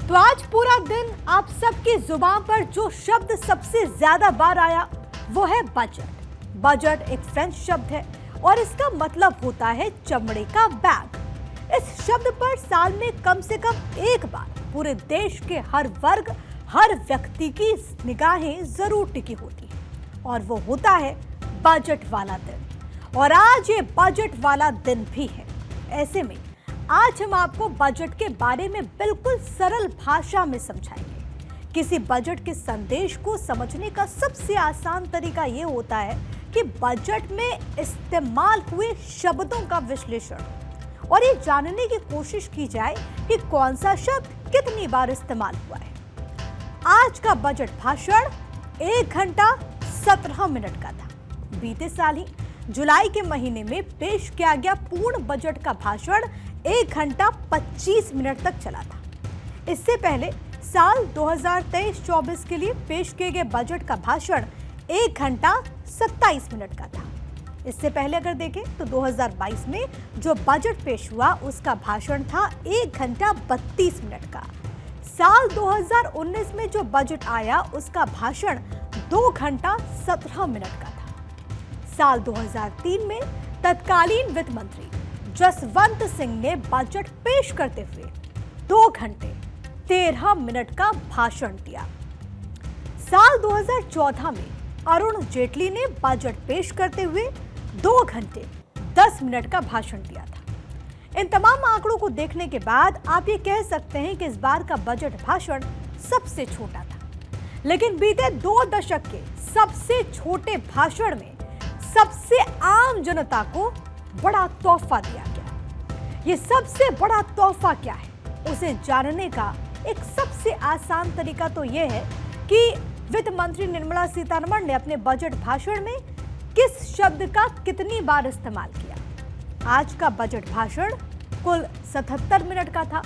तो आज पूरा दिन आप सबकी जुबान पर जो शब्द सबसे ज्यादा बार आया वो है बजट। बजट एक फ्रेंच शब्द है और इसका मतलब होता है चमड़े का बैग। इस शब्द पर साल में कम से कम एक बार पूरे देश के हर वर्ग, हर व्यक्ति की निगाहें जरूर टिकी होती है और वो होता है बजट वाला दिन। और आज ये बजट वाला दिन भी है। ऐसे में आज हम आपको बजट के बारे में बिल्कुल सरल भाषा में समझाएंगे। किसी बजट के संदेश को समझने का सबसे आसान तरीका यह होता है कि बजट में इस्तेमाल हुए शब्दों का विश्लेषण और ये जानने की कोशिश की जाए कि कौन सा शब्द कितनी बार इस्तेमाल हुआ है। आज का बजट भाषण 1 घंटा 17 मिनट का था। बीते साल ही जुलाई के महीने में पेश किया गया पूर्ण बजट का भाषण 1 घंटा 25 मिनट तक चला था। इससे पहले साल 2023-24 के लिए पेश किए गए बजट का भाषण 1 घंटा 27 मिनट का था। इससे पहले अगर देखें तो 2022 में जो बजट पेश हुआ उसका भाषण था 1 घंटा 32 मिनट का। साल 2019 में जो बजट आया उसका भाषण 2 घंटा 17 मिनट का था। साल 2003 में तत्कालीन वित्त मंत्री जसवंत सिंह ने बजट पेश करते हुए 2 घंटे 13 मिनट का भाषण दिया। साल 2014 में अरुण जेटली ने बजट पेश करते हुए 2 घंटे 10 मिनट का भाषण दिया था। इन तमाम आंकड़ों को देखने के बाद आप ये कह सकते हैं कि इस बार का बजट भाषण सबसे छोटा था। लेकिन बीते 2 दशक के सबसे छोटे भाषण में सबसे आम जनता को बड़ा तोहफा दिया गया। ये सबसे बड़ा तोहफा क्या है उसे जानने का एक सबसे आसान तरीका तो यह है कि वित्त मंत्री निर्मला सीतारमण ने अपने बजट भाषण में किस शब्द का कितनी बार इस्तेमाल किया। आज का बजट भाषण कुल 77 मिनट का था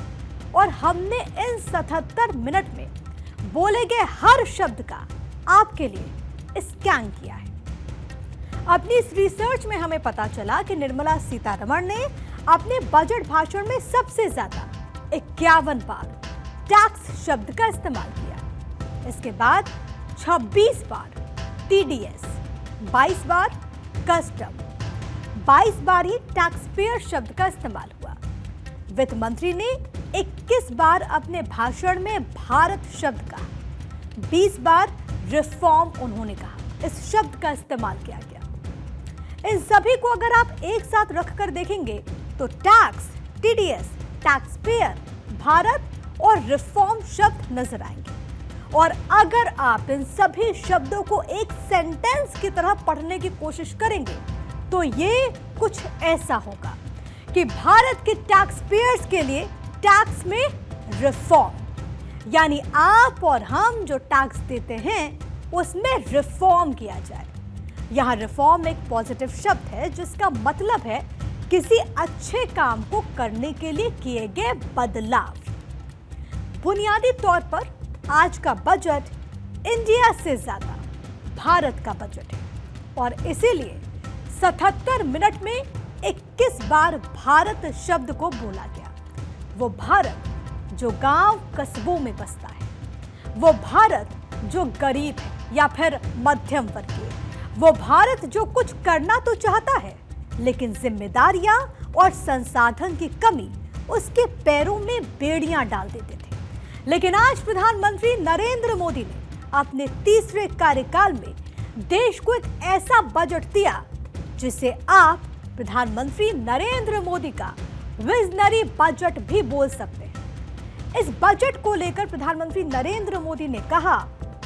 और हमने इन 77 मिनट में बोले गए हर शब्द का आपके लिए स्कैन किया है। अपनी इस रिसर्च में हमें पता चला कि निर्मला सीतारमण ने अपने बजट भाषण में सबसे ज्यादा 51 बार टैक्स शब्द का इस्तेमाल किया। इसके बाद 26 बार टीडीएस, 22 बार कस्टम, 22 बार ही टैक्स पेयर शब्द का इस्तेमाल हुआ। वित्त मंत्री ने 21 बार अपने भाषण में भारत शब्द कहा, 20 बार रिफॉर्म उन्होंने कहा। इस शब्द का इस्तेमाल किया गया। इन सभी को अगर आप एक साथ रखकर देखेंगे तो tax, TDS, tax payer, Bharat और रिफॉर्म शब्द नजर आएंगे। और अगर आप इन सभी शब्दों को एक सेंटेंस की तरह पढ़ने की कोशिश करेंगे तो ये कुछ ऐसा होगा कि भारत के टैक्स पेयर्स के लिए टैक्स में रिफॉर्म, यानी आप और हम जो टैक्स देते हैं उसमें रिफॉर्म किया जाए। यहां रिफॉर्म एक पॉजिटिव शब्द है जिसका मतलब है किसी अच्छे काम को करने के लिए किए गए बदलाव। बुनियादी तौर पर आज का बजट इंडिया से ज्यादा भारत का बजट है और इसीलिए 77 मिनट में 21 बार भारत शब्द को बोला गया। वो भारत जो गांव कस्बों में बसता है, वो भारत जो गरीब है या फिर मध्यम वर्गीय, वो भारत जो कुछ करना तो चाहता है लेकिन जिम्मेदारियां और संसाधन की कमी उसके पैरों में बेड़ियां डाल देते थे। लेकिन आज प्रधानमंत्री नरेंद्र मोदी ने अपने तीसरे कार्यकाल में देश को एक ऐसा बजट दिया जिसे आप प्रधानमंत्री नरेंद्र मोदी का विजनरी बजट भी बोल सकते हैं। इस बजट को लेकर प्रधानमंत्री नरेंद्र मोदी ने कहा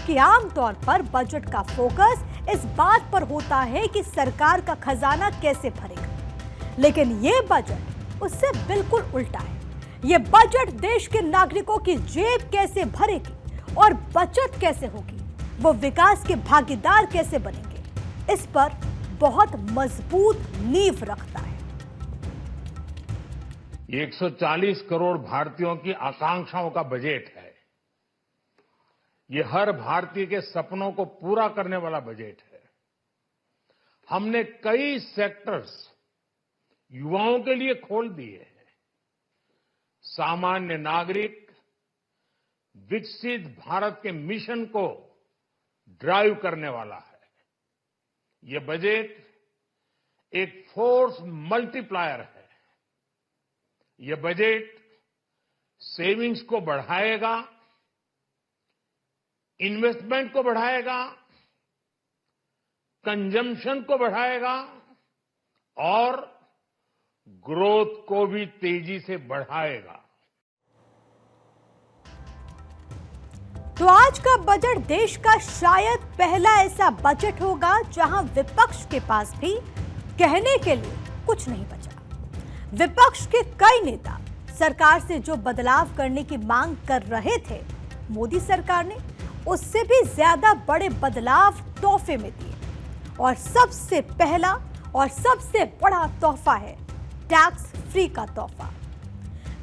कि आमतौर पर बजट का फोकस इस बात पर होता है कि सरकार का खजाना कैसे भरेगा, लेकिन यह बजट उससे बिल्कुल उल्टा है। यह बजट देश के नागरिकों की जेब कैसे भरेगी और बचत कैसे होगी, वो विकास के भागीदार कैसे बनेंगे, इस पर बहुत मजबूत नींव रखता है। 140 करोड़ भारतीयों की आकांक्षाओं का बजट है। ये हर भारतीय के सपनों को पूरा करने वाला बजट है। हमने कई सेक्टर्स युवाओं के लिए खोल दिए हैं। सामान्य नागरिक विकसित भारत के मिशन को ड्राइव करने वाला है। ये बजट एक फोर्स मल्टीप्लायर है। ये बजट सेविंग्स को बढ़ाएगा, इन्वेस्टमेंट को बढ़ाएगा, कंजम्पशन को बढ़ाएगा और ग्रोथ को भी तेजी से बढ़ाएगा। तो आज का बजट देश का शायद पहला ऐसा बजट होगा जहां विपक्ष के पास भी कहने के लिए कुछ नहीं बचा। विपक्ष के कई नेता सरकार से जो बदलाव करने की मांग कर रहे थे, मोदी सरकार ने उससे भी ज्यादा बड़े बदलाव तोहफे में दिए। और सबसे पहला और सबसे बड़ा तोहफा है टैक्स फ्री का तोहफा।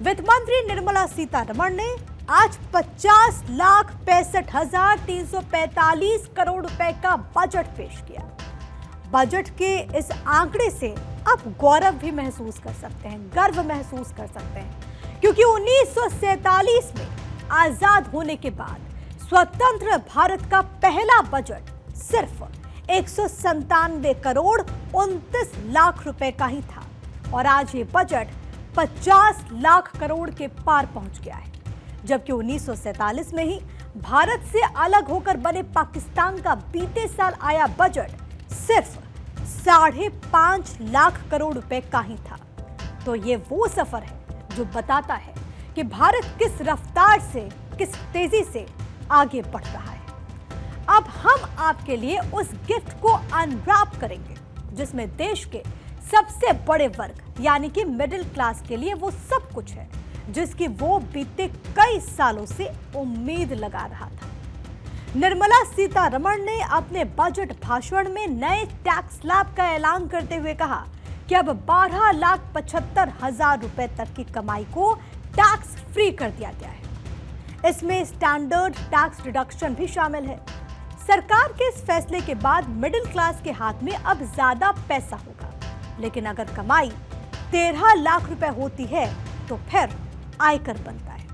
वित्त मंत्री निर्मला सीतारमण ने आज 50,65,345 करोड़ रुपए का बजट पेश किया। बजट के इस आंकड़े से आप गौरव भी महसूस कर सकते हैं, गर्व महसूस कर सकते हैं, क्योंकि 1947 में आजाद होने के बाद स्वतंत्र भारत का पहला बजट सिर्फ 197 करोड़ 29 लाख रुपए का ही था और आज ये बजट 50 लाख करोड़ के पार पहुंच गया है। जबकि 1947 में ही भारत से अलग होकर बने पाकिस्तान का बीते साल आया बजट सिर्फ 5.5 लाख करोड़ रुपए का ही था। तो ये वो सफर है जो बताता है कि भारत किस रफ्तार से, किस तेजी से आगे बढ़ रहा है। अब हम आपके लिए उस गिफ्ट को अनरैप करेंगे जिसमें देश के सबसे बड़े वर्ग यानी कि मिडिल क्लास के लिए वो सब कुछ है जिसकी वो बीते कई सालों से उम्मीद लगा रहा था। निर्मला सीतारमण ने अपने बजट भाषण में नए टैक्स स्लैब का ऐलान करते हुए कहा कि अब 12,75,000 रुपए तक की कमाई को टैक्स फ्री कर दिया गया है। इसमें स्टैंडर्ड टैक्स डिडक्शन भी शामिल है। सरकार के इस फैसले के बाद मिडिल क्लास के हाथ में अब ज्यादा पैसा होगा, लेकिन अगर कमाई 13 लाख रुपए होती है तो फिर आयकर बनता है।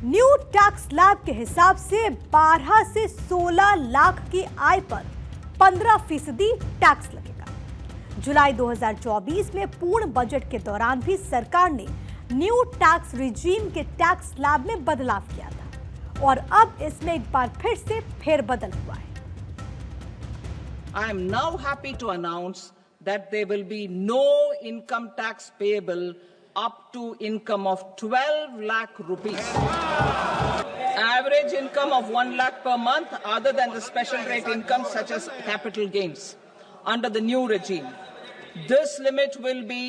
न्यू टैक्स स्लैब के हिसाब से 12 से 16 लाख की आय पर 15% टैक्स लगेगा। जुलाई 2024 में पूर्ण बजट के दौरान भी सरकार ने न्यू टैक्स रिजीम के टैक्स स्लैब में बदलाव किया था और अब इसमें एक बार फिर से फेरबदल हुआ है। I am now happy to announce that there will be no income tax payable up to income of 12 lakh rupees. Average income of 1 lakh per month other than the special rate income such as capital gains under the new regime. This limit will be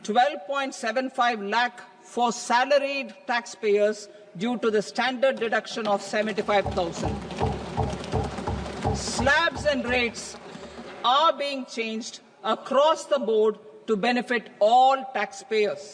12.75 lakh for salaried taxpayers due to the standard deduction of 75,000. Slabs and rates are being changed across the board to benefit all taxpayers.